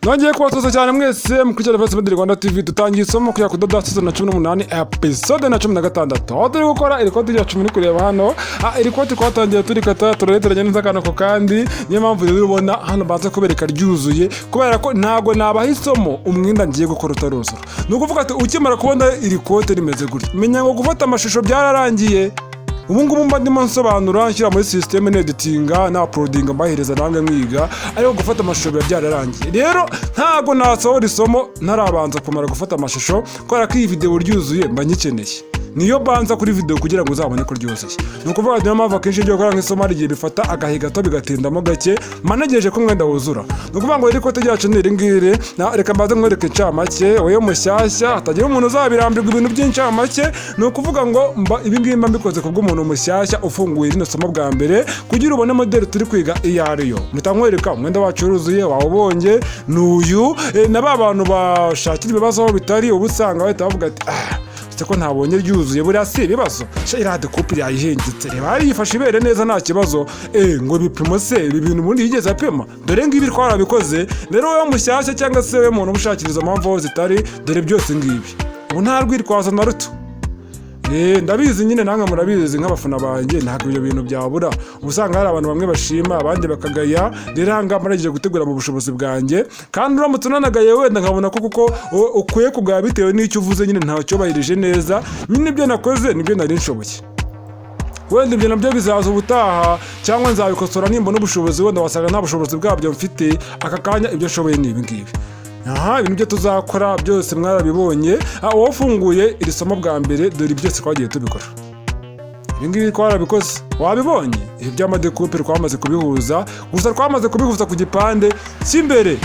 Nongeye kubatoza cyane mwese mukurikira Facebook Rwanda TV dutangiye isomo kuya kudoda season 18 episode na 16. Aho turi gukora ikote rya 10 kureba hano. Ikote twatangiye turikata tureteranya neza kanako kandi niyo mpamvu rero ubona hano banze kubereka ryuzuye kubera ko ntago nabahisomo umwenda ngiye gukora utaruzura. Nukuvuga ati ukimara kubona iri kote rimeze gutya menya ngo gufata amashusho byararangiye. Ubu ngubu mba ndimo nsobanura nshyira muri system editinga na uploadinga mbahereza namwe mwiga ariko gufata amashusho byararangiye. Rero ntago nasohora isomo ntarabanza kumara gufata amashusho kubera ko iyi video ryuzuye mba nyikeneye. Niyo banza kuri video kugira ngo uzabone ko ryuzuye. Nukuvuga niyo mpamvu akenshi igihe ukora nk'isomo rigiye bifata agahiga to bigatindamo gake manageje ko mwenda wuzura. Nukuvuga ngo iri kote ryacu ni ringire na reka mbaze mwereke ncamake oyo mushyashya atagira umuntu uzabirambirwa ibintu by'incamake. Nukuvuga ngo ibi ngibi mba mbikoze kubw'umuntu mushyashya ufunguye rino somo bwa mbere kugira ubone model turi kwiga iyo ariyo. Mutankwereka umwenda wacu uruzuye wawubonye n'uyu na ba bantu bashakira ibibazo aho bitari ubusanga bahita bavuga ati ko ntabonye ryuzuye buriya si ibibazo irade couple yayihengitse reba ari yifashe ibere neza nta kibazo ngo bipimo se ibi bintu ubundi yigeze apima dore ngibi twarabikoze rero wowe mushyashya cyangwa se we muntu ubushakiriza mpamvu aho zitari dore byose ngibi ubu nta rwitwazo na ruto ndabizi nyine namwe murabizi nk'abafana banjye ntabwo ibyo bintu byabura ubusanga hari abantu bamwe bashima abandi bakagaya rero hanga maragiye gutegura mu bushobozi bwanjye kandi uramutse unanagaye wenda nkabona ko kuko ukwiye kugaya bitewe n'icyo uvuze nyine ntawe cyubahirije neza nyine ibyo nakoze nibyo nari nshoboye wenda ibyo nabyo bizaza ubutaha cyangwa nzabikosora nimba n'ubushobozi wenda wasanga nta bushobozi bwabyo mfite aka kanya ibyo nshoboye ni ibi ngibi ibintu byo tuzakora byose mwarabibonye wowe ufunguye iri somo bwa mbere dore byose twagiye tubikora ibi ngibi twarabikoze wabibonye ibi by'amadekupe twamaze kubihuza gusa twamaze kubihuza ku gipande cy'imbere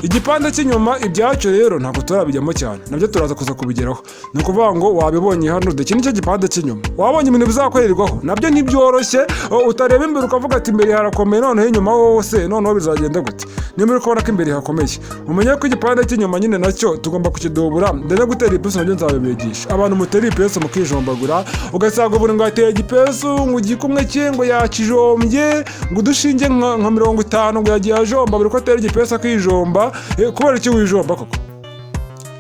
igipande cy'inyuma ibyacyo rero ntabwo turabijyamo cyane nabyo turaza kuza kubigeraho ni ukuvuga ngo wabibonye hano iki nicyo gipande cy'inyuma wabonye ibintu bizakorerwaho nabyo ntibyoroshye utareba imbere ukavuga ati imbere harakomeye noneho inyuma hose noneho bizagenda gute niba uri kubona ko imbere hakomeye umenye ko igipande cy'inyuma nyine nacyo tugomba kukidubura ndetse gutera ipesu nabyo nzabibigisha abantu mutera ipesu mukijombagura ugasanga buri ngo ateye igipesu ngo igikumwe cye ngo yakijombye ngo udushinge nka 50 ngo yagiye ajomba buri ko atera igipesu akijomba kubera icyo wijomba koko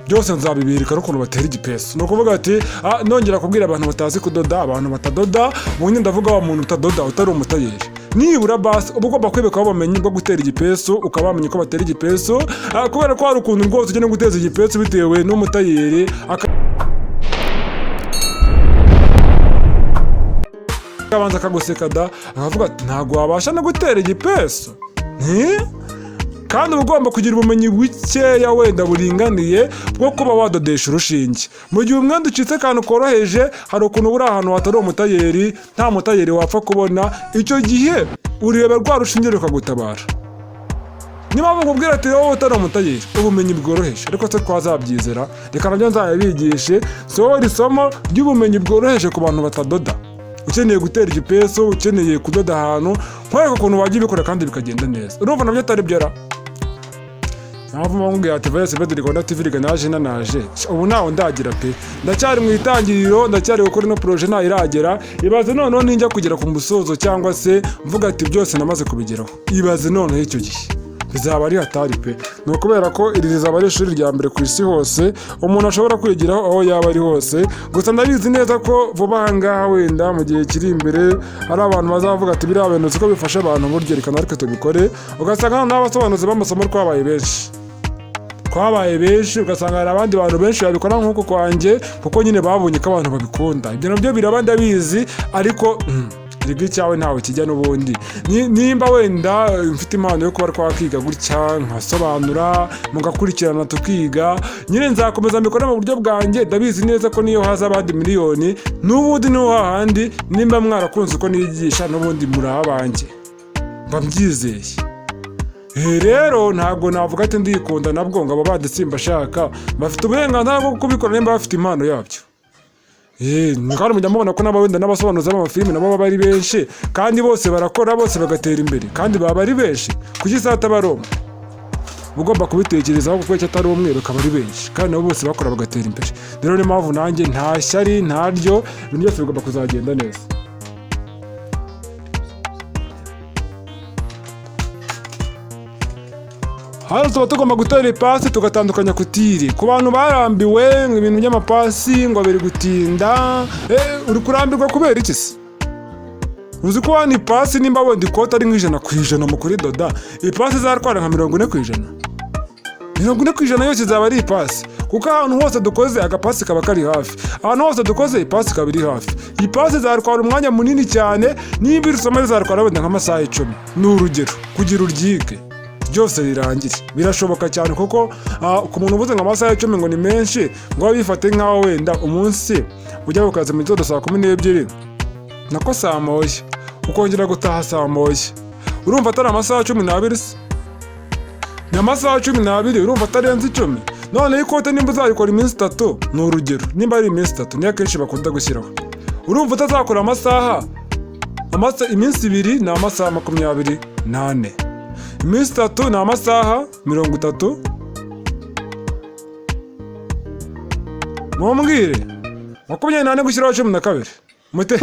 byose nzabibirika n'ukuntu batera igipesu ni ukuvuga ati nongera kubwira abantu batazi kudoda abantu batadoda ubundi ndavuga wa muntu utadoda utari umutayeri nibura basi uba ugomba kwibeka ubumenyi bwo gutera igipesu ukaba wamenya ko batera igipesu kubera ko hari ukuntu rwose ugenda guteza igipesu bitewe n'umutayeri akabanza akaguseka da akavuga ati ntabwo wabasha no gutera igipesu kandi uba ugomba kugira ubumenyi bukeya wenda buringaniye bwo kuba wadodesha urushinge mu gihe umwenda ucitse kandi ukoroheje hari ukuntu uri ahantu hatari umutayeri nta mutayeri wapfa kubona icyo gihe ureba rwa rushinge rukagutabara niba bakubwira ati wowe utari umutayeri ubumenyi bworoheje ariko se twazabyizera reka nabyo nzabibigishe sohora isomo ry'ubumenyi bworoheje ku bantu batadoda ukeneye gutera igipesu ukeneye kudoda ahantu nkwereka ukuntu wajya ubikora kandi bikagenda neza urumva nabyo atari byara ntabwo mbabwira ati Facebook Rwanda TV naje nanaje ubu nawe ndagira pe ndacyari mu itangiriro ndacyari gukora no projet nayo iragera ibaze noneho ninjya kugera ku musozo cyangwa se mvuga ati byose namaze kubigeraho ibaze noneho icyo gihe bizaba ari hatari pe no kubera ko iri rizaba ari ishuri rya mbere ku isi hose umuntu ashobora kwigiraho aho yaba ari hose gusa ndabizi neza ko vuba ahangaha wenda mu gihe kiri imbere hari abantu bazavuga ati biriya bintu uzi ko bifasha abantu buryo reka natwe tubikore ugasanga n'abasobanuzi b'amasomo twabaye benshi ugasanga hari abandi bantu benshi babikora nk'uko kwanjye kuko nyine babonye ko abantu babikunda ibyo nabyo biraba ndabizi ariko Rigi cyawe ntawe kijya n'ubundi nimba wenda mfite impano yo kuba twakiga gutya nkasobanura mugakurikirana tukiga nyine nzakomeza mbikora mu buryo bwanjye ndabizi neza ko niyo haza abandi miliyoni n'ubundi niho hahandi nimba mwarakunze uko nigisha n'ubundi muri abanjye mbabyizeye rero ntabwo navuga ati ndikunda nabwo ngo aba baditsimba shaka bafite uburenganzira bwo kubikora nimba bafite impano yabyo kandi mujya mubona ko n'abawenda n'abasobanuza b'amafilimi nabo baba ari benshi kandi bose barakora bose bagatera imbere kandi baba ari benshi kuki sata baroma ugomba kubitekerezaho kuko icyo atari umwe bakaba ari benshi kandi nabo bose bakora bagatera imbere rero ni mpamvu nanjye nta shyari ntaryo ibintu byose bigomba kuzagenda neza hano tuba tugomba gutera ipasi tugatandukanya kutire. Ku bantu barambiwe ngo ibintu by'amapasi ngo biri gutinda, uri kurambirwa kubera iki se? Uzi ko hano ipasi nimba wenda ikote ari nk'ijana mu kuri doda, ipasi zatwara nka 40%. 40% yose zaba ari ipasi, kuko ahantu hose dukoze agapasi kaba kari hafi, ahantu hose dukoze ipasi kaba iri hafi. Ipasi zatwara umwanya munini cyane, nimba irusoma zatwara wenda nk'amasaha 10. Ni urugero kugira uryige byose birangire, birashoboka cyane kuko ku muntu uvuze ngo amasaha 10 ngo ni menshi, ngo bifate nkaho wenda umunsi ujya gukaza mu gitondo saa 12 nako saa moya ukongera gutaha saa moya, urumva atari amasaha 12 se? Ni amasaha 12, urumva atarenze 10. None ikote nimba uzayikora iminsi 3, ni urugero nimba ari iminsi 3 niyo akenshi bakunda gushyiraho, urumva utazakora iminsi 2 ni amasaha 24, iminsi 3 ni amasaha 30. Mumbwire 24 gushyiraho 12 mute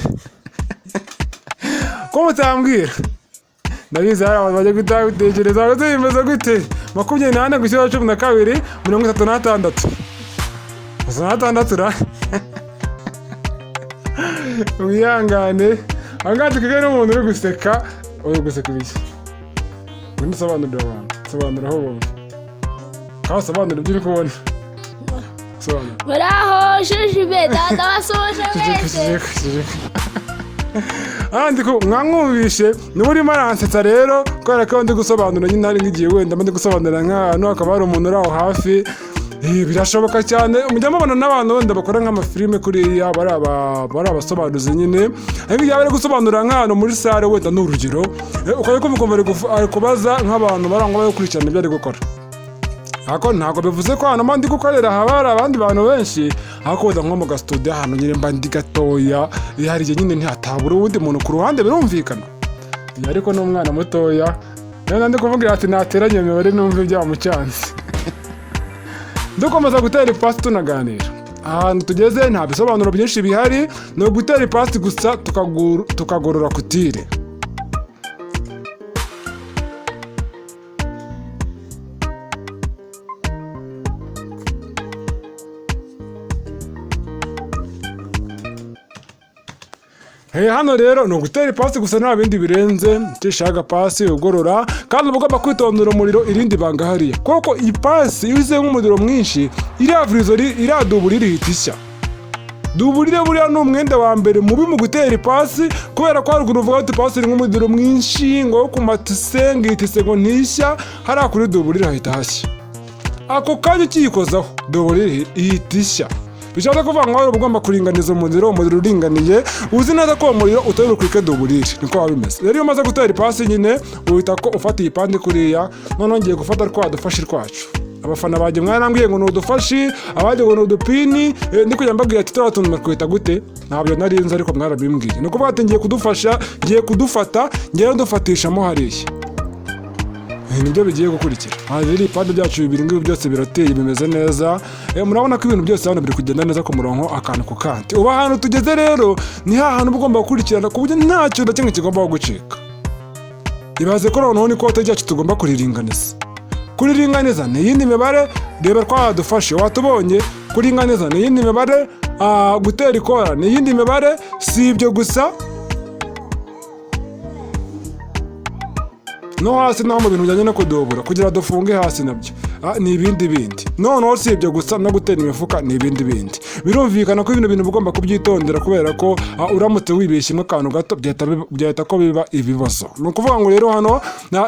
ko mutambwira? Ndabizi hari abantu bajya gutekereza ngo bimeze gute 24 gushyiraho 12 36. 36 ra wihangane angati kigere umuntu uri guseka ibiki. Undi sobanurira abantu, sobanura aho wowe kasobanura ibyo uri kubona. Muraho shishime dada wasoje wese. Andiko mwankumvishe n'uri maransetsa rero kubera ko ndi gusobanura nyine ari ngigiye wenda ndi gusobanura nk'ahantu akaba ari umuntu uraho hafi. Birashoboka cyane umujya mubona n'abantu wenda bakora nk'amafilime kuriya bari abasobanuzi nyine, ariko iyo bari gusobanura nk'ahantu muri sale wenda n'urugero ukaba kumva ari kubaza nk'abantu barangwa bakurikirana ibyo ari gukora. Ako ntabwo bivuze ko hano ndi gukorera haba hari abandi bantu benshi, ariko wenda nko mu gastudio hano nyine mba ndi gatoya, hari igihe nyine ntihatabura uwundi muntu ku ruhande birumvikana. Ariko n'umwana mutoya rero ndi kuvugira ati nateranye imibare numva ibyamucanze. Dukomeza gutera ipasi tunaganira, ahantu tugeze nta bisobanuro byinshi bihari, ni ugutera ipasi gusa tukagorora kutire. Hano rero ni ugutera ipasi gusa nta bindi birenze, cishaho agapasi ugorora, kandi uba ugomba kwitondera umuriro. Irindi banga hariya kuko ipasi iyo uzize nk'umuriro mwinshi iriya duburire ihita ishya. Duburire buriya ni umwenda wa mbere mubi mu gutera ipasi, kubera ko haruguru uvuga ati ipasi iri nk'umuriro mwinshi ngo ku matise ngo itise ngo ntishya, hariya kuri duburire hahita hashya. Ako kanya ukiyikozaho duburire ihita ishya. Bishatse kuvuga ngo wari ugomba kuringaniza umuriro uringaniye, uzi neza ko umuriro utari bukwike duburire, niko waba bimeze. Rero iyo umaze gutera ipasi nyine uhita ko ufata iyi pande kuriya, none ngiye gufata dufashi twacu. Abafana baje mwarambwiye ngo nudufashi, abandi ngo nudupini, ndi kujya mbabwira ati twa tuntu makwita gute, ntabyo narinze ariko mwarabimbwiye. Nuko bati ngiye kudufata, ngiye ndufatishamo hariya. Nibyo bigiye gukurikira. Rero ipande byacu bibiri ngibi byose birateye bimeze neza. Murabona ko ibintu byose hano biri kugenda neza ku murongo akantu ku kandi. Uba hano tugeze rero ni hahantu ugomba gukurikirana ku buryo nta kintu kimwe kigomba gucika. Ibaze ko noneho ikote ryacu tugomba kuriringaniza ni yindi mibare. Reba twadufashe watubonye kuringaniza ni yindi mibare, gutera ikora ni yindi mibare. Si ibyo gusa, no hasi naho mu bintu bijyanye no kudubura kugira dufunge hasi nabyo ni ibindi. Noneho si ibyo gusa no gutera imifuka ni ibindi. Birumvikana ko ibintu bintu ugomba kubyitondera, kubera ko uramutse wibeshyemo akantu gato byahita ko biba ibibazo. Ni ukuvuga ngo rero hano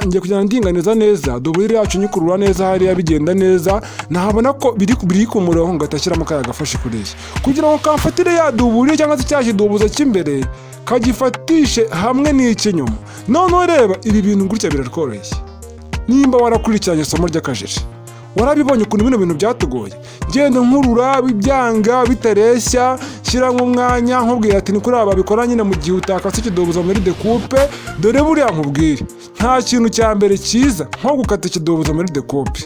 ngiye kugenda ndinganiza neza, duburire yacu nyikurura neza hariya bigenda neza, nahabona ko biri ku murongo ngatashyiramo kaya gafashe kuriya kugira ngo kamfatire ya duburire cyangwa se cyakidubuza cy'imbere kagifatishe hamwe n'icy'inyuma. Noneho reba ibi bintu gutya birarworoshye. Nimba warakurikiranye isomo ry'akajiji warabibonye ukuntu bino bintu byatugoye, ngenda nkurura bibyanga bitareshya, shyira nk'umwanya nkubwira ati ni kuri aba bikora nyine mu gihe utakase ikidobuzo muri decoupe. Dore buriya nkubwire nta kintu cya mbere cyiza nko gukata ikidobuzo muri decoupe.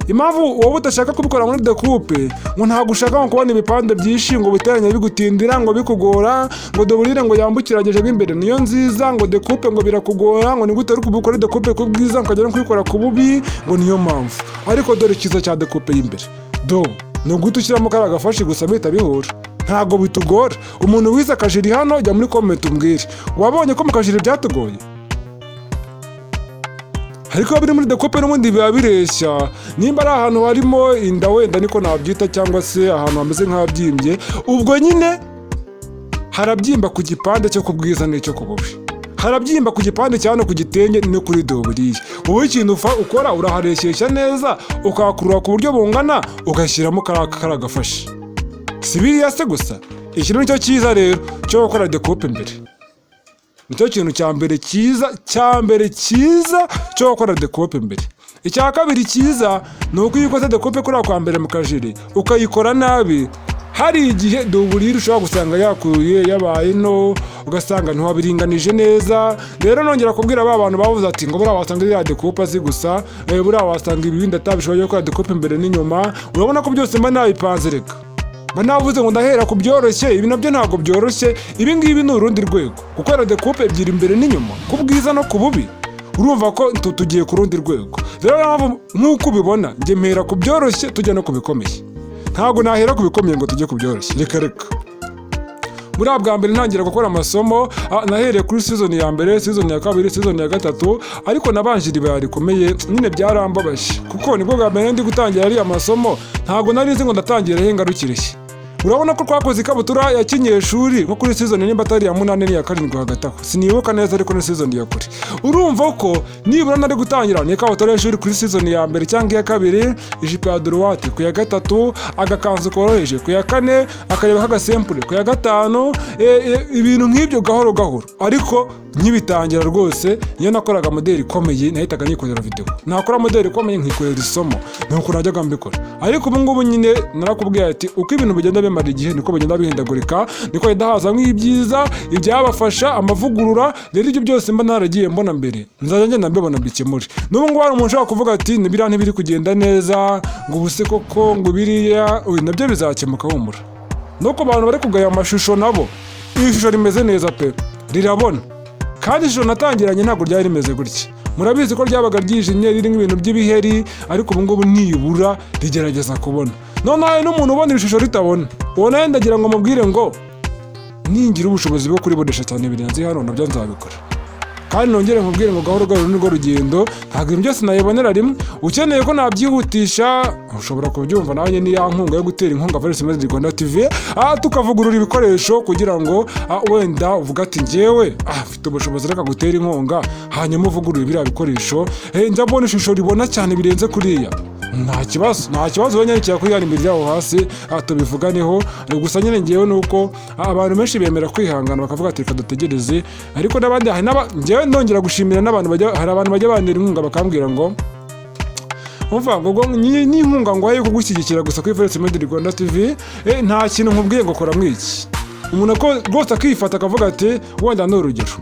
impamvu wowe udashaka kubikora muri decoupe ngo ntabwo ushaka ngo kubona ibipande byinshi ngo biteranya bigutindira ngo bikugora ngo doburire ngo yambukirageje b'imbere niyo nziza ngo decoupe ngo birakugora ngo nigute uri kubikora decoupe ku bwiza ukagera kwikora ku bubi ngo niyo mpamvu ariko dore cyiza cya decoupe y'imbere no gute ushyiramo kari agafashi gusa bihita bihura ntabwo bitugora umuntu wize akajiri hano jya muri comment umbwire wabonye ko mu kajiri byatugoye ariko biri muri decoupe n'ubundi biba bireshya nimba ari ahantu harimo inda wenda niko nabyita cyangwa se ahantu hameze nk'abyimbye ubwo nyine harabyimba ku gipande cyo kubwiza n'icyo kububi harabyimba ku gipande cyane ku gitenge no kuri doburiye wowe ikintu ukora urahareshyeshya neza ukakurura ku buryo bungana ugashyiramo kari agafashi si biriya se gusa iki nicyo cyiza rero cyo gukora decoupe mbere nicyo kintu cya mbere cyiza cyo gukora decoupe mbere icya kabiri cyiza ni uko iyo ukoze decoupe kuri ako mbere mu kajiri ukayikora nabi hari igihe doburire ushobora gusanga yakuye yabaye no ugasanga ntiwabiringanije neza rero nongera kubwira ba bantu bavuze ati ngo buriya wasanga iriya decoupe azi gusa buriya wasanga ibindi atabishoboye gukora decoupe imbere n'inyuma urabona ko byose mba nabipanze reka mba navuze ngo ndahera ku byoroshye ibi nabyo ntabwo byoroshye ibi ngibi ni urundi rwego gukora decoupe ebyiri imbere n'inyuma ku bwiza no ku bubi urumva ko tugiye ku rundi rwego rero nk'uko ubibona njye mpera ku byoroshye tujya no ku bikomeye ntabwo nahera ku bikomeye ngo tujye ku byoroshye reka muri bwa mbere ntangira gukora amasomo nahereye kuri season ya mbere season ya kabiri season ya gatatu ariko nabanjira ibaya rikomeye nyine byarambabaje kuko nibwo bwa mbere ndi gutangira ari amasomo ntabwo nari nzi ngo ndatangira hengarukireshye urabona ko twakoze ikabutura ya kinyeshuri nko kuri season nimba atari ya 8 n'iya 7 hagati aho sinibuka neza ariko ni season ya kuri urumva ko nibura nari gutangira ni ikabutura y'ishuri kuri season ya mbere cyangwa iya kabiri ijipo ya droite ku ya gatatu agakanzu koroheje ku ya kane akareba k'agasempure ku ya gatanu ibintu nk'ibyo gahoro gahoro ariko nkibitangira rwose iyo nakoraga modeli ikomeye nahitaga nikorera video nakora modeli ikomeye nkikorera isomo nuko najyaga mbikora ariko ubu ngubu nyine narakubwiye ati uko ibintu bigenda bimara igihe niko bigenda bihindagurika niko ndahaza nk'ibyiza ibyabafasha amavugurura rero ibyo byose mba naragiye mbona mbere nzajya ngenda mbibona bikemure n'ubu ngubu hari umuntu ushobora kuvuga ati nibiriya ntibiri kugenda neza ngo ubuse koko ngo biriya nabyo bizakemuka humura nuko abantu bari kugaya amashusho nabo iri shusho rimeze neza pe rirabona kandi ishusho natangiranye ntabwo ryari rimeze gutya murabizi ko ryabaga ryijimye ririmo ibintu by'ibiheri ariko ubu ngubu nibura rigerageza kubona noneho n'umuntu ubona iri shusho ritabona uwo nawe ndagira ngo mubwire ngo ningira ubushobozi bwo kuribonesha cyane birenze hano nabyo nzabikora kandi nongere nkubwire ngo gahoro gahoro nirwo rugendo ntabwo ibintu byose nayibonera rimwe ukeneye ko nabyihutisha ushobora kubyumva nawe nyine ya nkunga yo gutera inkunga Valence Media Rwanda TV tukavugurura ibikoresho kugira ngo wenda uvuga ati njyewe mfite ubushobozi reka gutera inkunga hanyuma uvugurura biriya bikoresho njya mbona ishusho ribona cyane birenze kuriya nta kibazo banyarikira kuri yani imbere yaho hasi tubivuganeho gusa nyine ngewe nuko abantu benshi bemera kwihangana bakavuga ati reka dutegereze ariko n'abandi ngewe ndongera gushimira n'abantu hari abantu bajya bandera inkunga bakambwira ngo umva ngo n'inkunga ngo ayo kugushyigikira gusa kuri Valence Media Rwanda TV nta kintu nkubwiye ngo kora mwiki umuntu ko rwose akifata akavuga ati wenda ni urugero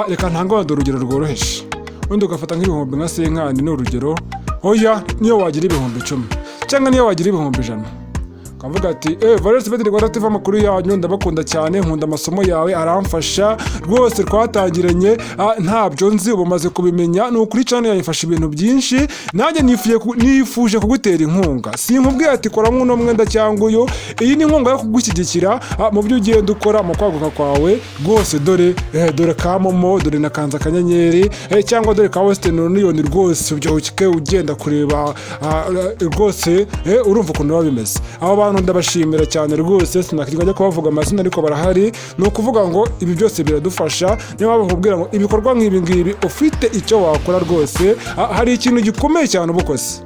reka ntanga wenda urugero rworoheje wenda ugafata nk'ibihumbi nka senkani ni urugero oya niyo wagira ibihumbi 10 cyangwa niyo wagira ibihumbi 100 kavuga ati Valence Media Rwanda TV amakuru yanyu ndabakunda cyane nkunda amasomo yawe aramfasha rwose twatangiranye ntabyo nzi ubu maze kubimenya n'ukuri cyane yayifasha ibintu byinshi nanjye nifuje kugutera inkunga sinkubwiye ati kora muno mwenda cyangwa uyo iyi ni inkunga yo kugushyigikira mu byo ugenda ukora mu kwaguka kwawe rwose dore ka momo dore na kanza kanyenyeri cyangwa dore ka Western Union rwose ubyuke ugenda kureba rwose urumva ukuntu biba bimeze abo ndabashimira cyane rwose sinakirwa kubavuga amazina ariko barahari ni ukuvuga ngo ibi byose biradufasha niba bakubwira ngo ibikorwa nk'ibi ngibi ufite icyo wakora rwose hari ikintu gikomeye cyane ubukoze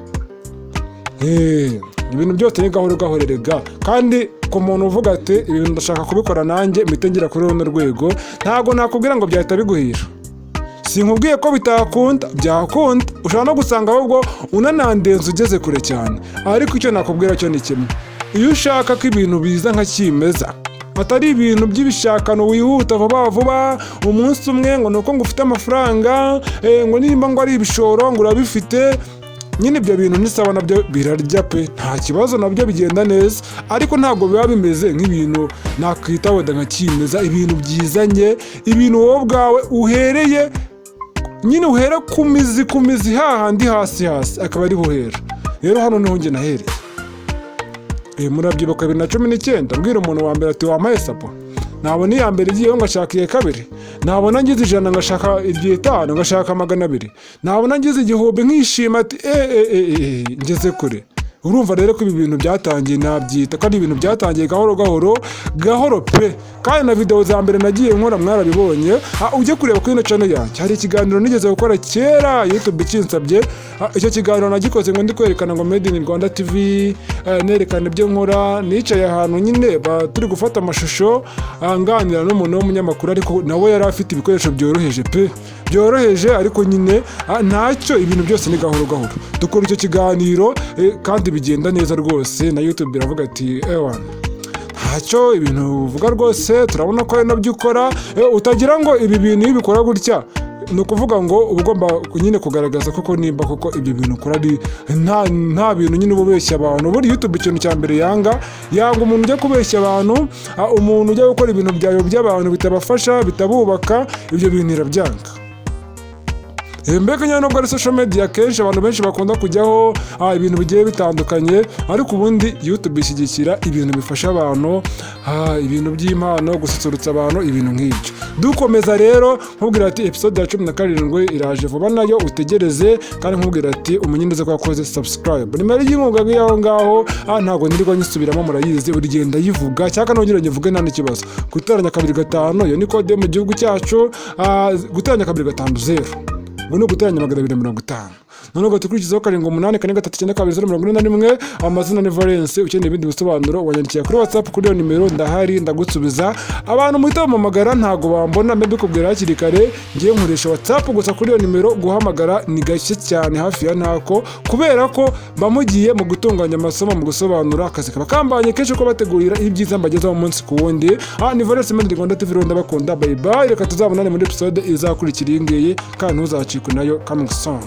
ibintu byose ni gahoro gahorerega kandi ku muntu uvuga ati ibintu ndashaka kubikora nanjye mpite ngira kuri runo rwego ntabwo nakubwira ngo byahita biguhira sinkubwiye ko bitakunda byakunda ushobora no gusanga ahubwo unanandenze ugeze kure cyane ariko icyo nakubwira cyo ni kimwe iyo ushaka ko ibintu biza nka kimeza atari ibintu by'ibishakano wihuta vuba umunsi umwe ngo nuko ngo ufite amafaranga ngo nimba ngo ari ibishoro ngo urabifite nyine ibyo bintu ni sawa, nabyo birarya pe, nta kibazo, nabyo bigenda neza, ariko ntabwo biba bimeze nk'ibintu nakwita wenda nka kimeza, ibintu byizanye, ibintu wowe ubwawe uhereye nyine uhera ku mizi hahandi hasi akaba ari buhera. Rero hano niho njye nahereye. Murabyibuka 2019 mbwira umuntu wa mbere ati wampaye sapo, nabona iya mbere igiyeho ngashaka iya kabiri, nabona ngize 100 ngashaka 5 ngashaka 200, nabona ngize 1000 nkishima ati ngeze kure. Urumva rero ko ibi bintu byatangiye nabyita kandi ibintu byatangiye gahoro pe, kandi na video za mbere nagiye nkora mwarabibonye. Ujye kureba kuri ino channel yanjye hari ikiganiro nigeze gukora kera YouTube ikinsabye, icyo kiganiro nagikoze ngo ndi kwerekana ngo Made in Rwanda TV, nerekana ibyo nkora, nicaye ahantu nyine turi gufata amashusho, nganira n'umuntu w'umunyamakuru, ariko nawe yari afite ibikoresho byoroheje pe, byoroheje, ariko nyine ntacyo, ibintu byose ni gahoro. Dukora icyo kiganiro kandi bigenda neza rwose, na YouTube iravuga ati ntacyo, ibintu uvuga rwose turabona ko ari nabyo ukora, utagira ngo ibi bintu bikora gutya. Ni ukuvuga ngo uba ugomba nyine kugaragaza koko nimba koko ibyo bintu ukora ari nta bintu nyine ubeshya abantu. Buri YouTube ikintu cya mbere yanga umuntu ujya kubeshya abantu, umuntu ujya gukora ibintu byayo by'abantu bitabafasha, bitabubaka, ibyo bintu irabyanga. Mbega nyine nubwo ari social media kenshi abantu benshi bakunda kujyaho ibintu bigiye bitandukanye, ariko ubundi YouTube ishyigikira ibintu bifasha abantu, ibintu by'impano, gususurutsa abantu, ibintu nk'ibyo. Dukomeza rero nkubwira ati episode ya 17 iraje vuba, nayo utegereze, kandi nkubwira ati umenye neza ko wakoze subscribe. Nimero y'inkunga y'aho ngaho ntabwo ndirwa nyisubiramo, murayizi, urigenda yivuga cyangwa nongera nyivuge nta n'ikibazo. Guteranya 2 iyo ni code yo mu gihugu cyacu, guteranya 2 ngo no guteranya 250. Noneho tukurikizaho 784 amazina ni Valence. Ukeneye ibindi bisobanuro wanyandikiye kuri WhatsApp kuri iyo nimero, ndahari ndagusubiza. Abantu muhita bamamagara ntago bambona, mbe kubwira hakiri kare, ngiye nkoresha WhatsApp gusa kuri iyo nimero, guhamagara ni gashye cyane, hafi ya ntako, kubera ko bamugiye mu gutunganya amasomo, mu gusobanura akazi kaba kambanye kenshi ko bategurira ibyiza mbagezaho umunsi ku wundi. Ni Valence Made in Rwanda TV, ndabakunda, bye bye, reka tuzabonane muri episode izakurikira iyi ngiyi, kandi ntuzacikwe nayo, coming soon.